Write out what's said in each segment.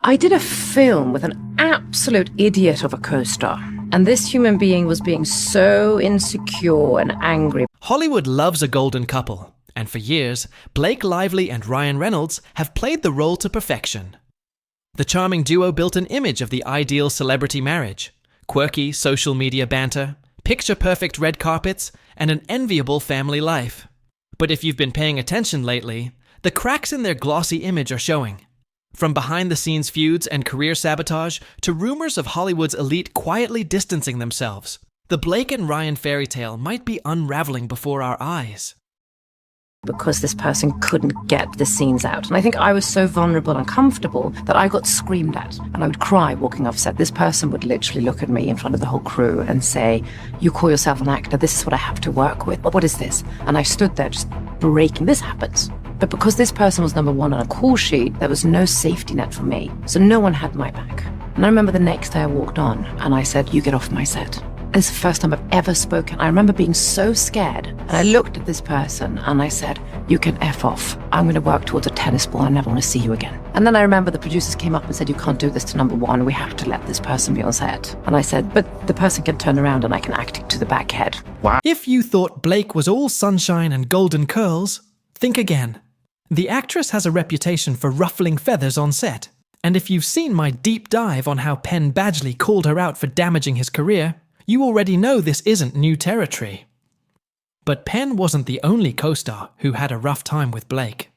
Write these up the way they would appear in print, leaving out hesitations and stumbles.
I did a film with an absolute idiot of a co-star, and this human being was being so insecure and angry. Hollywood loves a golden couple, and for years, Blake Lively and Ryan Reynolds have played the role to perfection. The charming duo built an image of the ideal celebrity marriage: quirky social media banter, picture-perfect red carpets, and an enviable family life. But if you've been paying attention lately, the cracks in their glossy image are showing. From behind-the-scenes feuds and career sabotage to rumors of Hollywood's elite quietly distancing themselves, the Blake and Ryan fairy tale might be unraveling before our eyes. Because this person couldn't get the scenes out. And I think I was so vulnerable and comfortable that I got screamed at. And I would cry walking off set. This person would literally look at me in front of the whole crew and say, "You call yourself an actor, this is what I have to work with. What is this?" And I stood there just breaking. This happens. But because this person was number one on a call sheet, there was no safety net for me. So no one had my back. And I remember the next day I walked on and I said, "You get off my set." This is the first time I've ever spoken. I remember being so scared. And I looked at this person and I said, "You can F off. I'm going to work towards a tennis ball. I never want to see you again." And then I remember the producers came up and said, "You can't do this to number one. We have to let this person be on set." And I said, "But the person can turn around and I can act to the back head." Wow. If you thought Blake was all sunshine and golden curls, think again. The actress has a reputation for ruffling feathers on set. And if you've seen my deep dive on how Penn Badgley called her out for damaging his career, you already know this isn't new territory. But Penn wasn't the only co-star who had a rough time with Blake.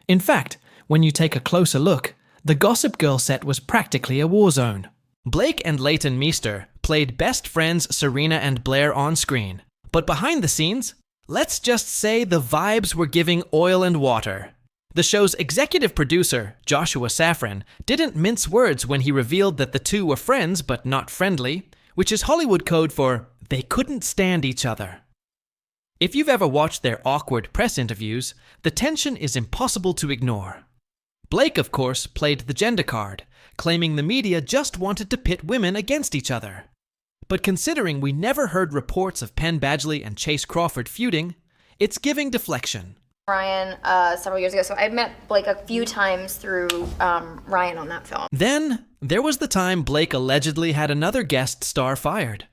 In fact, when you take a closer look, the Gossip Girl set was practically a war zone. Blake and Leighton Meester played best friends Serena and Blair on screen, but behind the scenes, let's just say the vibes were giving oil and water. The show's executive producer, Joshua Safran, didn't mince words when he revealed that the two were friends but not friendly, which is Hollywood code for they couldn't stand each other. If you've ever watched their awkward press interviews, the tension is impossible to ignore. Blake, of course, played the gender card, claiming the media just wanted to pit women against each other. But considering we never heard reports of Penn Badgley and Chase Crawford feuding, it's giving deflection. Ryan several years ago, so I met Blake a few times through Ryan on that film. Then, there was the time Blake allegedly had another guest star fired.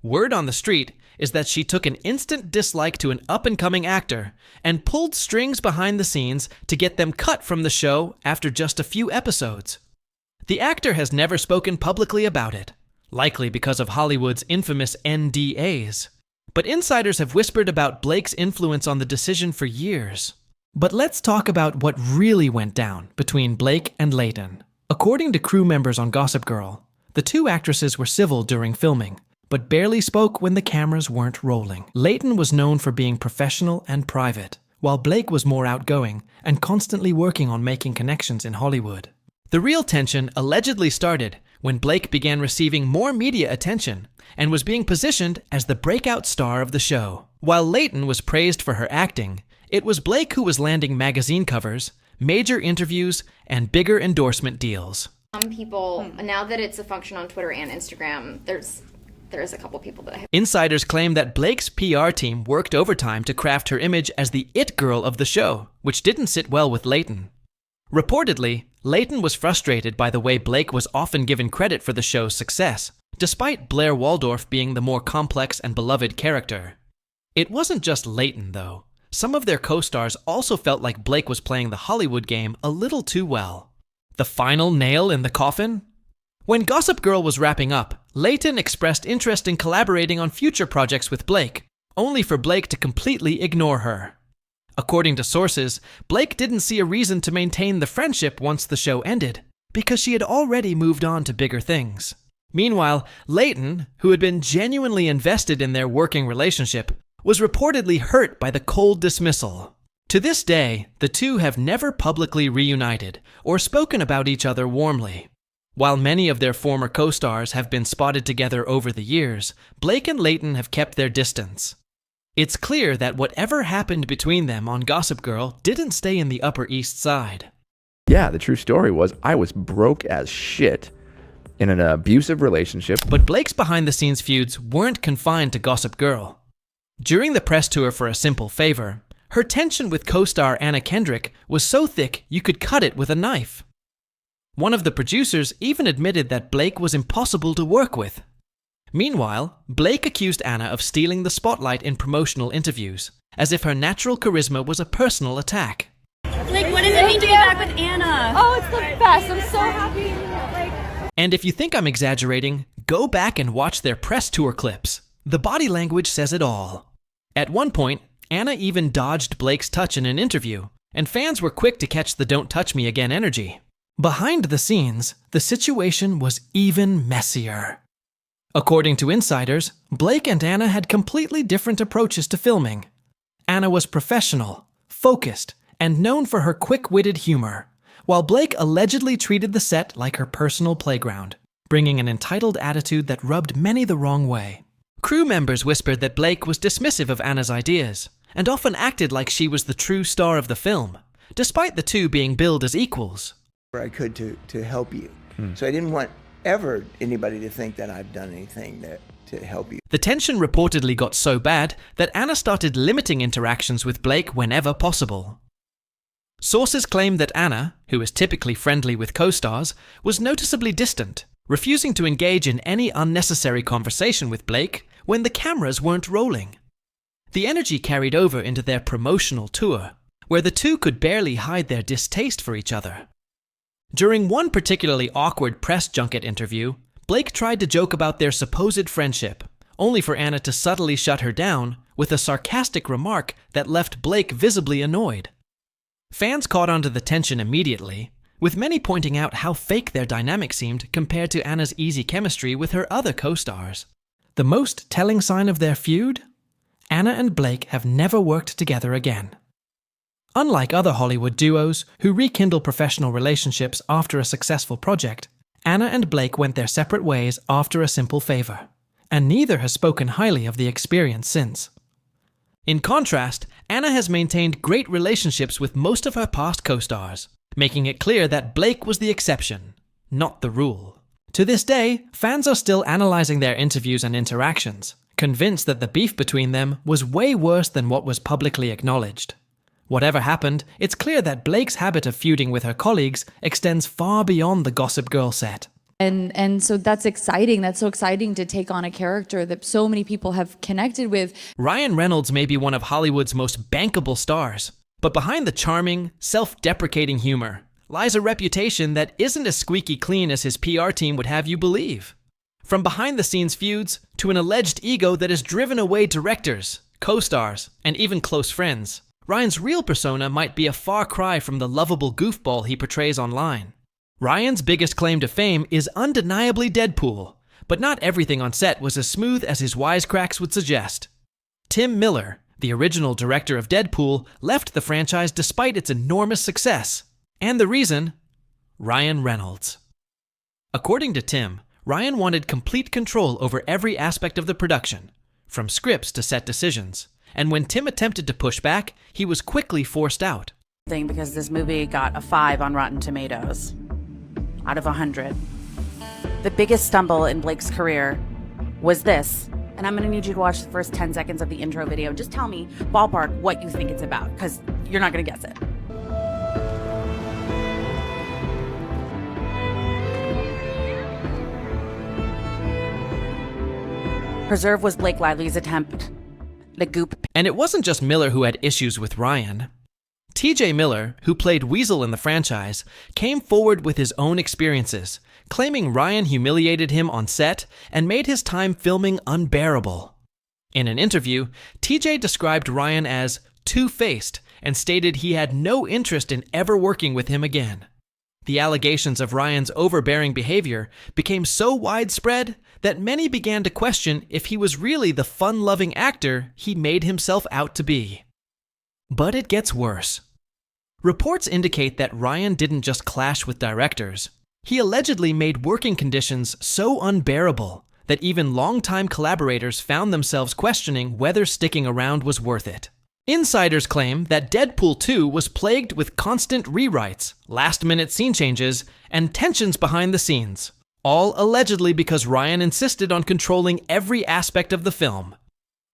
Word on the street is that she took an instant dislike to an up-and-coming actor and pulled strings behind the scenes to get them cut from the show after just a few episodes. The actor has never spoken publicly about it, likely because of Hollywood's infamous NDAs. But insiders have whispered about Blake's influence on the decision for years. But let's talk about what really went down between Blake and Leighton. According to crew members on Gossip Girl, the two actresses were civil during filming, but barely spoke when the cameras weren't rolling. Leighton was known for being professional and private, while Blake was more outgoing and constantly working on making connections in Hollywood. The real tension allegedly started when Blake began receiving more media attention and was being positioned as the breakout star of the show. While Leighton was praised for her acting, it was Blake who was landing magazine covers, major interviews, and bigger endorsement deals. Some people, now that it's a function on Twitter and Instagram, there's a couple people that I have. Insiders claim that Blake's PR team worked overtime to craft her image as the it girl of the show, which didn't sit well with Leighton. Reportedly, Leighton was frustrated by the way Blake was often given credit for the show's success, despite Blair Waldorf being the more complex and beloved character. It wasn't just Leighton, though. Some of their co-stars also felt like Blake was playing the Hollywood game a little too well. The final nail in the coffin? When Gossip Girl was wrapping up, Leighton expressed interest in collaborating on future projects with Blake, only for Blake to completely ignore her. According to sources, Blake didn't see a reason to maintain the friendship once the show ended, because she had already moved on to bigger things. Meanwhile, Leighton, who had been genuinely invested in their working relationship, was reportedly hurt by the cold dismissal. To this day, the two have never publicly reunited or spoken about each other warmly. While many of their former co-stars have been spotted together over the years, Blake and Leighton have kept their distance. It's clear that whatever happened between them on Gossip Girl didn't stay in the Upper East Side. Yeah, the true story was I was broke as shit in an abusive relationship. But Blake's behind-the-scenes feuds weren't confined to Gossip Girl. During the press tour for A Simple Favor, her tension with co-star Anna Kendrick was so thick you could cut it with a knife. One of the producers even admitted that Blake was impossible to work with. Meanwhile, Blake accused Anna of stealing the spotlight in promotional interviews, as if her natural charisma was a personal attack. Blake, what does it mean to be back with Anna? Oh, it's the best. I'm so happy. And if you think I'm exaggerating, go back and watch their press tour clips. The body language says it all. At one point, Anna even dodged Blake's touch in an interview, and fans were quick to catch the "don't touch me again" energy. Behind the scenes, the situation was even messier. According to insiders, Blake and Anna had completely different approaches to filming. Anna was professional, focused, and known for her quick-witted humor, while Blake allegedly treated the set like her personal playground, bringing an entitled attitude that rubbed many the wrong way. Crew members whispered that Blake was dismissive of Anna's ideas, and often acted like she was the true star of the film, despite the two being billed as equals. I could to help you. So I didn't want ever anybody to think that I've done anything to help you. The tension reportedly got so bad that Anna started limiting interactions with Blake whenever possible. Sources claim that Anna, who is typically friendly with co-stars, was noticeably distant, refusing to engage in any unnecessary conversation with Blake when the cameras weren't rolling. The energy carried over into their promotional tour, where the two could barely hide their distaste for each other. During one particularly awkward press junket interview, Blake tried to joke about their supposed friendship, only for Anna to subtly shut her down with a sarcastic remark that left Blake visibly annoyed. Fans caught on to the tension immediately, with many pointing out how fake their dynamic seemed compared to Anna's easy chemistry with her other co-stars. The most telling sign of their feud? Anna and Blake have never worked together again. Unlike other Hollywood duos who rekindle professional relationships after a successful project, Anna and Blake went their separate ways after a simple favor, and neither has spoken highly of the experience since. In contrast, Anna has maintained great relationships with most of her past co-stars, making it clear that Blake was the exception, not the rule. To this day, fans are still analyzing their interviews and interactions, convinced that the beef between them was way worse than what was publicly acknowledged. Whatever happened, it's clear that Blake's habit of feuding with her colleagues extends far beyond the Gossip Girl set. And so that's exciting. That's so exciting to take on a character that so many people have connected with. Ryan Reynolds may be one of Hollywood's most bankable stars, but behind the charming, self-deprecating humor lies a reputation that isn't as squeaky clean as his PR team would have you believe. From behind-the-scenes feuds to an alleged ego that has driven away directors, co-stars, and even close friends, Ryan's real persona might be a far cry from the lovable goofball he portrays online. Ryan's biggest claim to fame is undeniably Deadpool, but not everything on set was as smooth as his wisecracks would suggest. Tim Miller, the original director of Deadpool, left the franchise despite its enormous success. And the reason? Ryan Reynolds. According to Tim, Ryan wanted complete control over every aspect of the production, from scripts to set decisions. And when Tim attempted to push back, he was quickly forced out. Because this movie got a 5 on Rotten Tomatoes out of 100. The biggest stumble in Blake's career was this, and I'm gonna need you to watch the first 10 seconds of the intro video. Just tell me, ballpark, what you think it's about, because you're not gonna guess it. Preserve was Blake Lively's attempt. The goop. And it wasn't just Miller who had issues with Ryan. TJ Miller, who played Weasel in the franchise, came forward with his own experiences, claiming Ryan humiliated him on set and made his time filming unbearable. In an interview, TJ described Ryan as two-faced and stated he had no interest in ever working with him again. The allegations of Ryan's overbearing behavior became so widespread that many began to question if he was really the fun-loving actor he made himself out to be. But it gets worse. Reports indicate that Ryan didn't just clash with directors. He allegedly made working conditions so unbearable that even longtime collaborators found themselves questioning whether sticking around was worth it. Insiders claim that Deadpool 2 was plagued with constant rewrites, last-minute scene changes, and tensions behind the scenes, all allegedly because Ryan insisted on controlling every aspect of the film.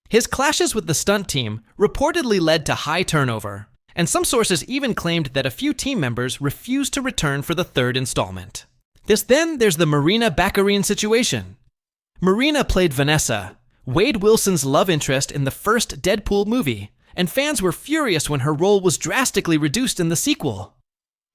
His clashes with the stunt team reportedly led to high turnover, and some sources even claimed that a few team members refused to return for the third installment. Then there's the Marina Baccarin situation. Marina played Vanessa, Wade Wilson's love interest in the first Deadpool movie, and fans were furious when her role was drastically reduced in the sequel.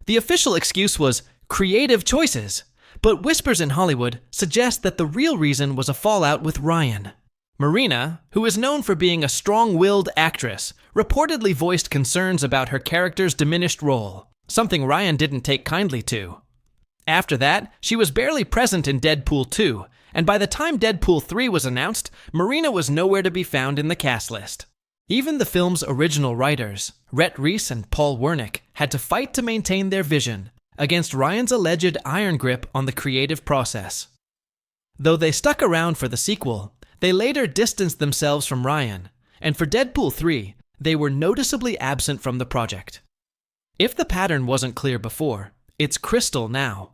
The official excuse was creative choices, but whispers in Hollywood suggest that the real reason was a fallout with Ryan. Marina, who is known for being a strong-willed actress, reportedly voiced concerns about her character's diminished role, something Ryan didn't take kindly to. After that, she was barely present in Deadpool 2, and by the time Deadpool 3 was announced, Marina was nowhere to be found in the cast list. Even the film's original writers, Rhett Reese and Paul Wernick, had to fight to maintain their vision against Ryan's alleged iron grip on the creative process. Though they stuck around for the sequel, they later distanced themselves from Ryan, and for Deadpool 3, they were noticeably absent from the project. If the pattern wasn't clear before, it's crystal now.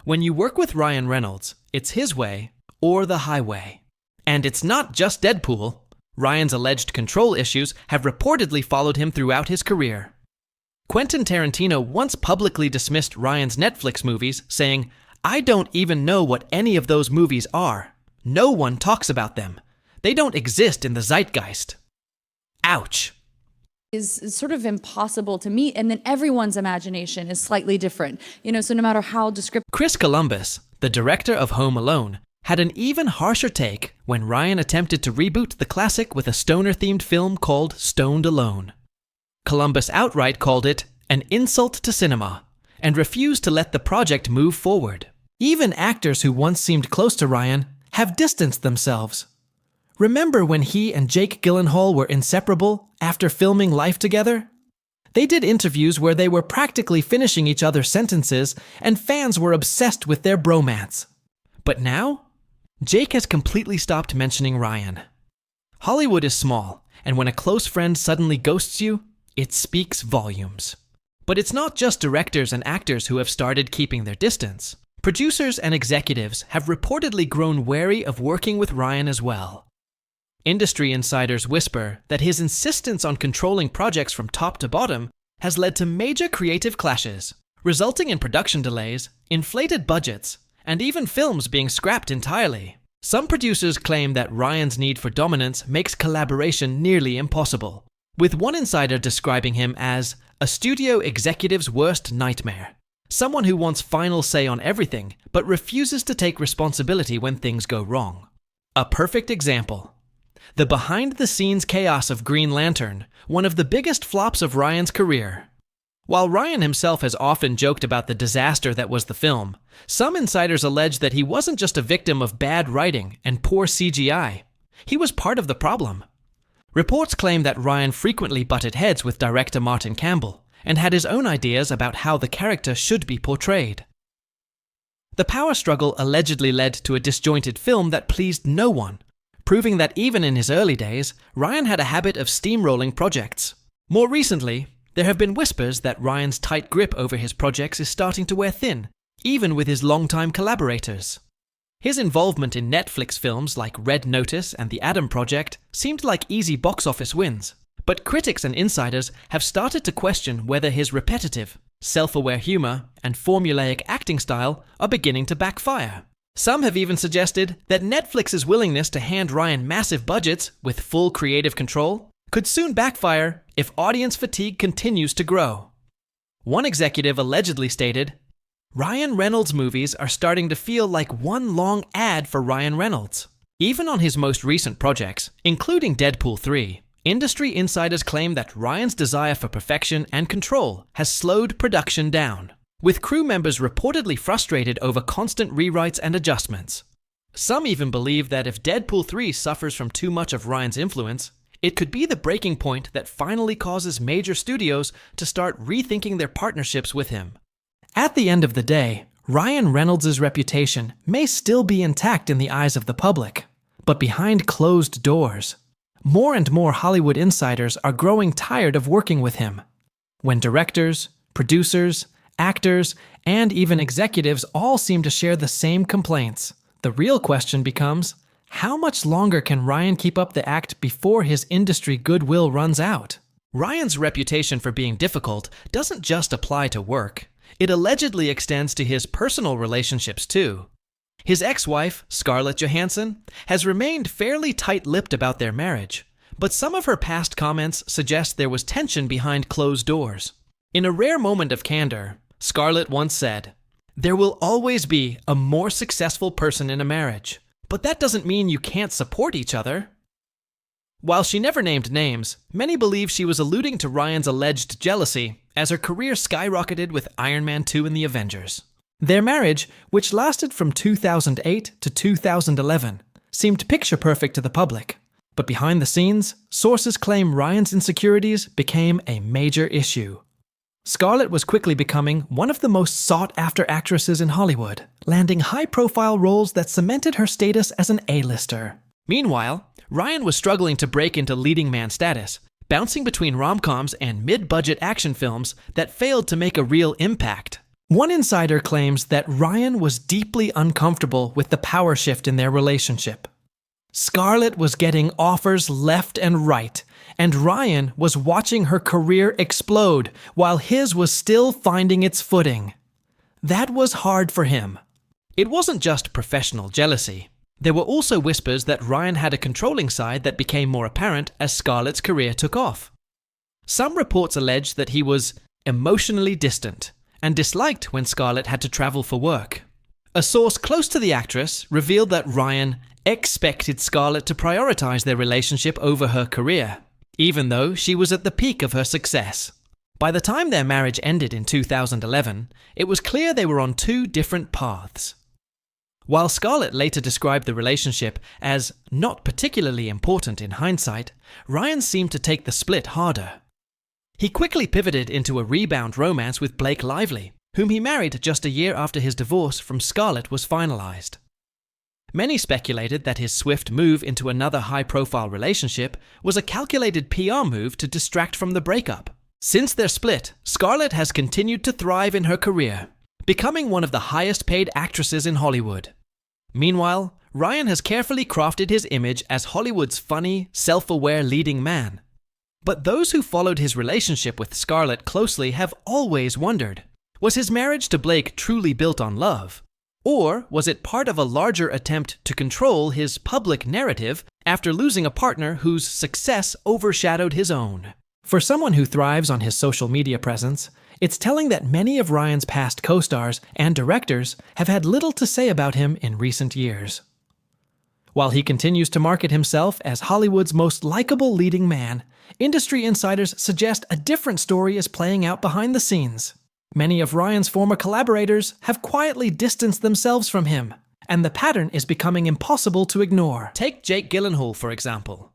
When you work with Ryan Reynolds, it's his way or the highway. And it's not just Deadpool. Ryan's alleged control issues have reportedly followed him throughout his career. Quentin Tarantino once publicly dismissed Ryan's Netflix movies, saying, "I don't even know what any of those movies are. No one talks about them. They don't exist in the zeitgeist." Ouch. Is sort of impossible to meet, and then everyone's imagination is slightly different. So no matter how descriptive. Chris Columbus, the director of Home Alone, had an even harsher take when Ryan attempted to reboot the classic with a stoner-themed film called Stoned Alone. Columbus outright called it an insult to cinema and refused to let the project move forward. Even actors who once seemed close to Ryan have distanced themselves. Remember when he and Jake Gyllenhaal were inseparable after filming Life together? They did interviews where they were practically finishing each other's sentences, and fans were obsessed with their bromance. But now, Jake has completely stopped mentioning Ryan. Hollywood is small, and when a close friend suddenly ghosts you, it speaks volumes. But it's not just directors and actors who have started keeping their distance. Producers and executives have reportedly grown wary of working with Ryan as well. Industry insiders whisper that his insistence on controlling projects from top to bottom has led to major creative clashes, resulting in production delays, inflated budgets, and even films being scrapped entirely. Some producers claim that Ryan's need for dominance makes collaboration nearly impossible, with one insider describing him as a studio executive's worst nightmare, someone who wants final say on everything but refuses to take responsibility when things go wrong. A perfect example: the behind-the-scenes chaos of Green Lantern, one of the biggest flops of Ryan's career. While Ryan himself has often joked about the disaster that was the film, some insiders allege that he wasn't just a victim of bad writing and poor CGI. He was part of the problem. Reports claim that Ryan frequently butted heads with director Martin Campbell and had his own ideas about how the character should be portrayed. The power struggle allegedly led to a disjointed film that pleased no one, proving that even in his early days, Ryan had a habit of steamrolling projects. More recently, there have been whispers that Ryan's tight grip over his projects is starting to wear thin, even with his longtime collaborators. His involvement in Netflix films like Red Notice and The Adam Project seemed like easy box office wins, but critics and insiders have started to question whether his repetitive, self-aware humor and formulaic acting style are beginning to backfire. Some have even suggested that Netflix's willingness to hand Ryan massive budgets with full creative control could soon backfire if audience fatigue continues to grow. One executive allegedly stated, "Ryan Reynolds movies are starting to feel like one long ad for Ryan Reynolds." Even on his most recent projects, including Deadpool 3, industry insiders claim that Ryan's desire for perfection and control has slowed production down, with crew members reportedly frustrated over constant rewrites and adjustments. Some even believe that if Deadpool 3 suffers from too much of Ryan's influence, it could be the breaking point that finally causes major studios to start rethinking their partnerships with him. At the end of the day, Ryan Reynolds' reputation may still be intact in the eyes of the public, but behind closed doors, more and more Hollywood insiders are growing tired of working with him. When directors, producers, actors, and even executives all seem to share the same complaints, the real question becomes, how much longer can Ryan keep up the act before his industry goodwill runs out? Ryan's reputation for being difficult doesn't just apply to work. It allegedly extends to his personal relationships too. His ex-wife, Scarlett Johansson, has remained fairly tight-lipped about their marriage, but some of her past comments suggest there was tension behind closed doors. In a rare moment of candor, Scarlett once said, "There will always be a more successful person in a marriage, but that doesn't mean you can't support each other." While she never named names, many believe she was alluding to Ryan's alleged jealousy as her career skyrocketed with Iron Man 2 and the Avengers. Their marriage, which lasted from 2008 to 2011, seemed picture-perfect to the public. But behind the scenes, sources claim Ryan's insecurities became a major issue. Scarlett was quickly becoming one of the most sought-after actresses in Hollywood, landing high-profile roles that cemented her status as an A-lister. Meanwhile, Ryan was struggling to break into leading man status, bouncing between rom-coms and mid-budget action films that failed to make a real impact. One insider claims that Ryan was deeply uncomfortable with the power shift in their relationship. Scarlett was getting offers left and right, and Ryan was watching her career explode while his was still finding its footing. That was hard for him. It wasn't just professional jealousy. There were also whispers that Ryan had a controlling side that became more apparent as Scarlett's career took off. Some reports allege that he was emotionally distant and disliked when Scarlett had to travel for work. A source close to the actress revealed that Ryan expected Scarlett to prioritize their relationship over her career, even though she was at the peak of her success. By the time their marriage ended in 2011, it was clear they were on two different paths. While Scarlett later described the relationship as not particularly important in hindsight, Ryan seemed to take the split harder. He quickly pivoted into a rebound romance with Blake Lively, whom he married just a year after his divorce from Scarlett was finalized. Many speculated that his swift move into another high-profile relationship was a calculated PR move to distract from the breakup. Since their split, Scarlett has continued to thrive in her career, becoming one of the highest-paid actresses in Hollywood. Meanwhile, Ryan has carefully crafted his image as Hollywood's funny, self-aware leading man. But those who followed his relationship with Scarlett closely have always wondered, was his marriage to Blake truly built on love? Or was it part of a larger attempt to control his public narrative after losing a partner whose success overshadowed his own? For someone who thrives on his social media presence, it's telling that many of Ryan's past co-stars and directors have had little to say about him in recent years. While he continues to market himself as Hollywood's most likable leading man, industry insiders suggest a different story is playing out behind the scenes. Many of Ryan's former collaborators have quietly distanced themselves from him, and the pattern is becoming impossible to ignore. Take Jake Gyllenhaal, for example.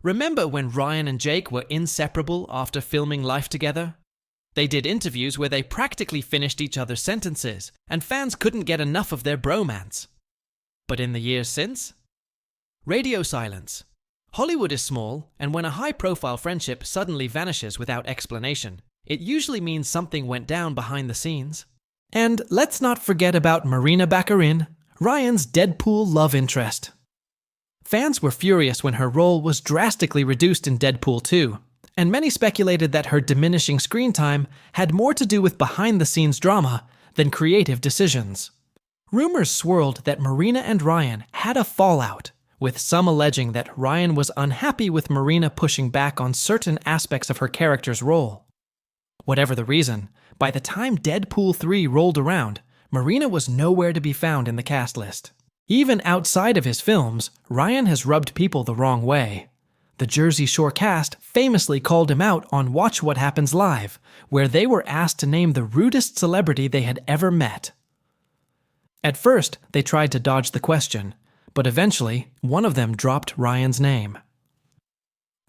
Remember when Ryan and Jake were inseparable after filming Life together? They did interviews where they practically finished each other's sentences, and fans couldn't get enough of their bromance. But in the years since? Radio silence. Hollywood is small, and when a high-profile friendship suddenly vanishes without explanation, it usually means something went down behind the scenes. And let's not forget about Marina Baccarin, Ryan's Deadpool love interest. Fans were furious when her role was drastically reduced in Deadpool 2, and many speculated that her diminishing screen time had more to do with behind-the-scenes drama than creative decisions. Rumors swirled that Marina and Ryan had a fallout, with some alleging that Ryan was unhappy with Marina pushing back on certain aspects of her character's role. Whatever the reason, by the time Deadpool 3 rolled around, Marina was nowhere to be found in the cast list. Even outside of his films, Ryan has rubbed people the wrong way. The Jersey Shore cast famously called him out on Watch What Happens Live, where they were asked to name the rudest celebrity they had ever met. At first, they tried to dodge the question, but eventually, one of them dropped Ryan's name.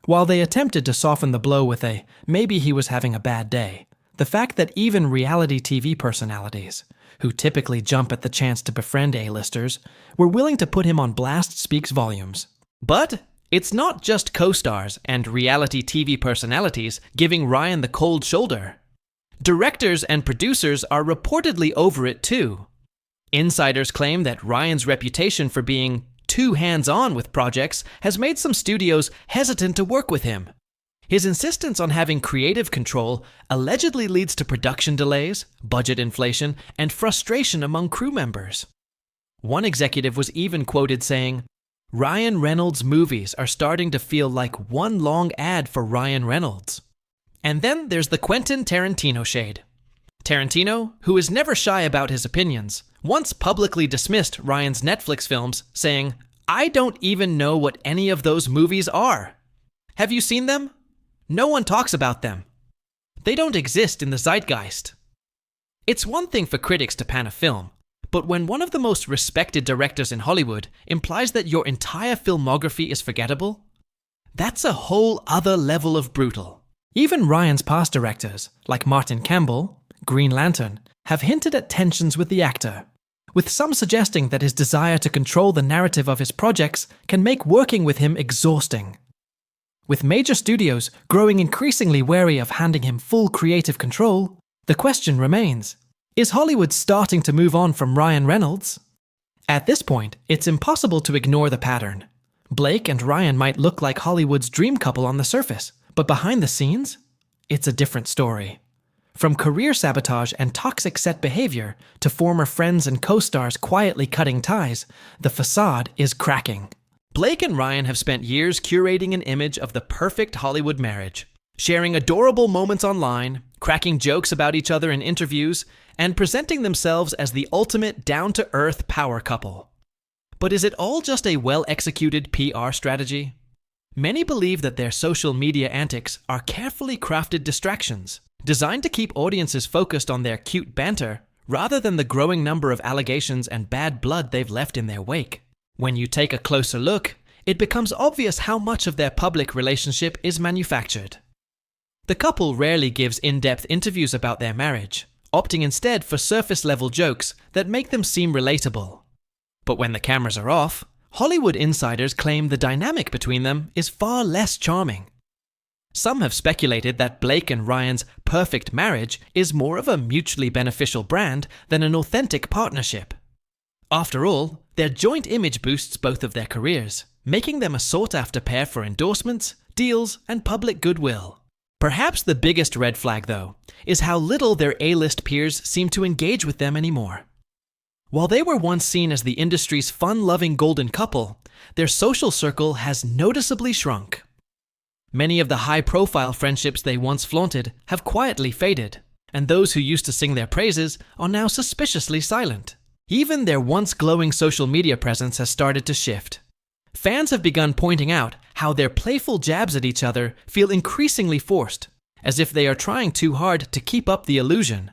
While they attempted to soften the blow with a maybe he was having a bad day, the fact that even reality TV personalities, who typically jump at the chance to befriend A-listers, were willing to put him on blast speaks volumes. But it's not just co-stars and reality TV personalities giving Ryan the cold shoulder. Directors and producers are reportedly over it too. Insiders claim that Ryan's reputation for being too hands-on with projects has made some studios hesitant to work with him. His insistence on having creative control allegedly leads to production delays, budget inflation, and frustration among crew members. One executive was even quoted saying, "Ryan Reynolds' movies are starting to feel like one long ad for Ryan Reynolds." And then there's the Quentin Tarantino shade. Tarantino, who is never shy about his opinions, once publicly dismissed Ryan's Netflix films, saying, "I don't even know what any of those movies are. Have you seen them? No one talks about them. They don't exist in the zeitgeist." It's one thing for critics to pan a film, but when one of the most respected directors in Hollywood implies that your entire filmography is forgettable, that's a whole other level of brutal. Even Ryan's past directors, like Martin Campbell, Green Lantern, have hinted at tensions with the actor, with some suggesting that his desire to control the narrative of his projects can make working with him exhausting. With major studios growing increasingly wary of handing him full creative control, the question remains, is Hollywood starting to move on from Ryan Reynolds? At this point, it's impossible to ignore the pattern. Blake and Ryan might look like Hollywood's dream couple on the surface, but behind the scenes, it's a different story. From career sabotage and toxic set behavior to former friends and co-stars quietly cutting ties, the facade is cracking. Blake and Ryan have spent years curating an image of the perfect Hollywood marriage, sharing adorable moments online, cracking jokes about each other in interviews, and presenting themselves as the ultimate down-to-earth power couple. But is it all just a well-executed PR strategy? Many believe that their social media antics are carefully crafted distractions, designed to keep audiences focused on their cute banter, rather than the growing number of allegations and bad blood they've left in their wake. When you take a closer look, it becomes obvious how much of their public relationship is manufactured. The couple rarely gives in-depth interviews about their marriage, opting instead for surface-level jokes that make them seem relatable. But when the cameras are off, Hollywood insiders claim the dynamic between them is far less charming. Some have speculated that Blake and Ryan's perfect marriage is more of a mutually beneficial brand than an authentic partnership. After all, their joint image boosts both of their careers, making them a sought-after pair for endorsements, deals, and public goodwill. Perhaps the biggest red flag, though, is how little their A-list peers seem to engage with them anymore. While they were once seen as the industry's fun-loving golden couple, their social circle has noticeably shrunk. Many of the high-profile friendships they once flaunted have quietly faded, and those who used to sing their praises are now suspiciously silent. Even their once glowing social media presence has started to shift. Fans have begun pointing out how their playful jabs at each other feel increasingly forced, as if they are trying too hard to keep up the illusion.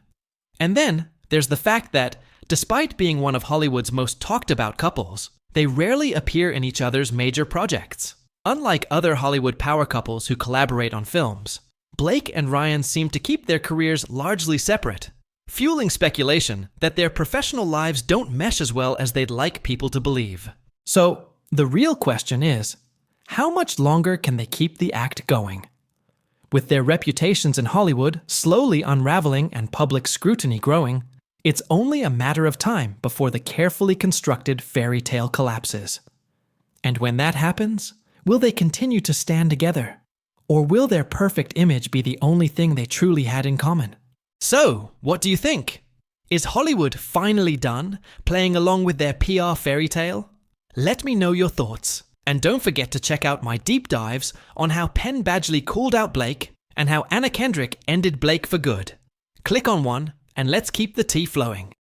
And then there's the fact that, despite being one of Hollywood's most talked about couples, they rarely appear in each other's major projects. Unlike other Hollywood power couples who collaborate on films, Blake and Ryan seem to keep their careers largely separate, fueling speculation that their professional lives don't mesh as well as they'd like people to believe. So, the real question is, how much longer can they keep the act going? With their reputations in Hollywood slowly unraveling and public scrutiny growing, it's only a matter of time before the carefully constructed fairy tale collapses. And when that happens, will they continue to stand together? Or will their perfect image be the only thing they truly had in common? So, what do you think? Is Hollywood finally done playing along with their PR fairy tale? Let me know your thoughts. And don't forget to check out my deep dives on how Penn Badgley called out Blake and how Anna Kendrick ended Blake for good. Click on one and let's keep the tea flowing.